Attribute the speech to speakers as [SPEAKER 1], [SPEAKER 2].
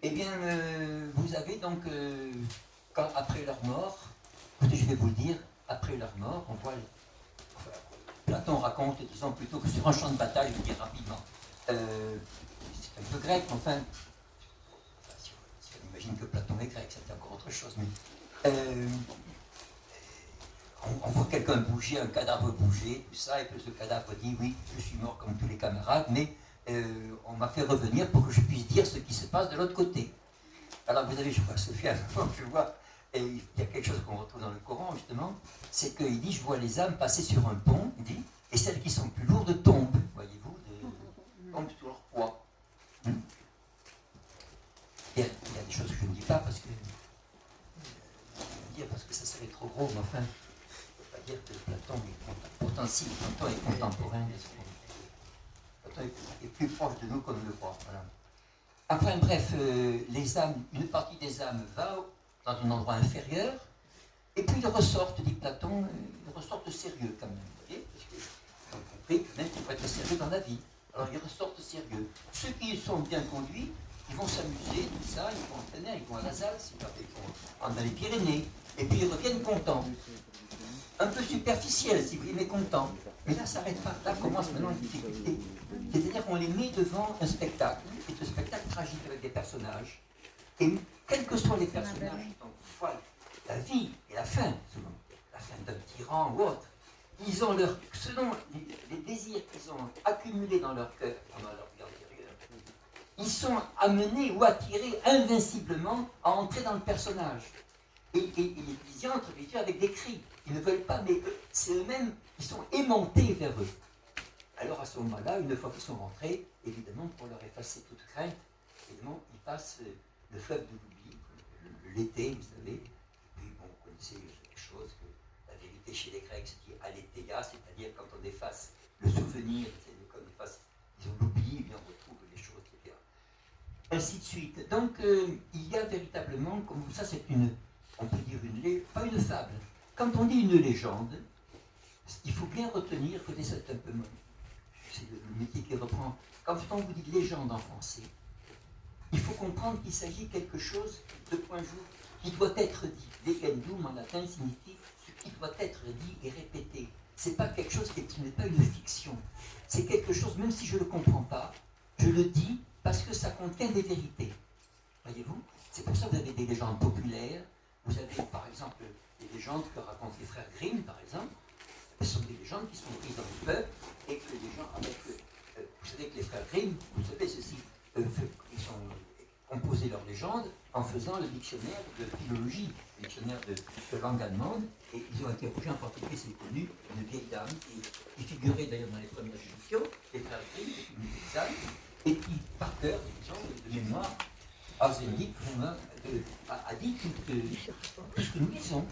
[SPEAKER 1] Eh bien, vous avez donc, après leur mort, écoutez, je vais vous le dire, après leur mort, on voit, enfin, Platon raconte, disons plutôt que sur un champ de bataille, je vais dire rapidement, c'est un peu grec, mais enfin, si on imagine que Platon est grec, c'est encore autre chose, mais on voit quelqu'un bouger, un cadavre bouger, tout ça, et que ce cadavre dit, oui, je suis mort comme tous les camarades, mais on m'a fait revenir pour que je puisse dire ce qui se passe de l'autre côté. Alors vous avez, je vois, Sophie, je vois, et il y a quelque chose qu'on retrouve dans le Coran, justement, c'est qu'il dit, je vois les âmes passer sur un pont, il dit, et celles qui sont plus lourdes tombent, voyez-vous, tombent sur leur poids. Il y a des choses que je ne dis pas parce que, ça serait trop gros, mais enfin, pas dire que Platon est pourtant si Platon est contemporain Platon est plus proche de nous qu'on ne le croit. Voilà. Enfin bref, les âmes, une partie des âmes va dans un endroit inférieur, et puis ils ressortent, dit Platon, ils ressortent sérieux quand même. Vous voyez, parce qu'ils ont compris que même qu'il faut être sérieux dans la vie. Alors ils ressortent sérieux. Ceux qui sont bien conduits, ils vont s'amuser, tout ça, ils vont en plein air, ils vont à l'Alsace, ils vont dans les Pyrénées, et puis ils reviennent contents. Un peu superficiel, si vous voulez, mais contents. Mais là, ça n'arrête pas. Là commence maintenant une difficulté. C'est-à-dire qu'on les met devant un spectacle, et ce spectacle tragique avec des personnages. Et quels que soient les personnages, donc, voilà, la vie et la fin, souvent, la fin d'un tyran ou autre, ils ont selon les désirs qu'ils ont accumulés dans leur cœur, dans leur vie intérieure, ils sont amenés ou attirés invinciblement à entrer dans le personnage. Et ils y entrent avec des cris. Ils ne veulent pas, mais c'est eux-mêmes qui sont aimantés vers eux. Alors à ce moment-là, une fois qu'ils sont rentrés, évidemment, pour leur effacer toute crainte, évidemment, ils passent le fleuve de l'oubli, l'été, vous savez. Et puis, bon, vous connaissez quelque chose, que la vérité chez les Grecs, c'est aletheia, c'est-à-dire quand on efface le souvenir, quand on efface, disons, l'oubli, eh bien, on retrouve les choses, etc. Ainsi de suite. Donc, il y a véritablement, comme ça, c'est on peut dire pas une fable. Quand on dit une légende, il faut bien retenir que c'est un peu, c'est le métier qui reprend. Quand on vous dit légende en français, il faut comprendre qu'il s'agit de quelque chose de point jour qui doit être dit. Legendum en latin signifie ce qui doit être dit et répété. C'est pas quelque chose qui n'est pas une fiction. C'est quelque chose, même si je ne le comprends pas, je le dis parce que ça contient des vérités. Voyez-vous? C'est pour ça que vous avez des légendes populaires. Vous avez par exemple des légendes que racontent les frères Grimm, par exemple. Ce sont des légendes qui sont prises dans le peuple et que les gens, vous savez que les frères Grimm, vous savez ceci, ils ont composé leurs légendes en faisant le dictionnaire de philologie, le dictionnaire de langue allemande, et ils ont interrogé en particulier, c'est connu, une vieille dame qui figurait d'ailleurs dans les premières éditions, les frères Grimm, une vieille dame, et qui, par cœur, disons, de mémoire, a dit tout ce que nous lisons.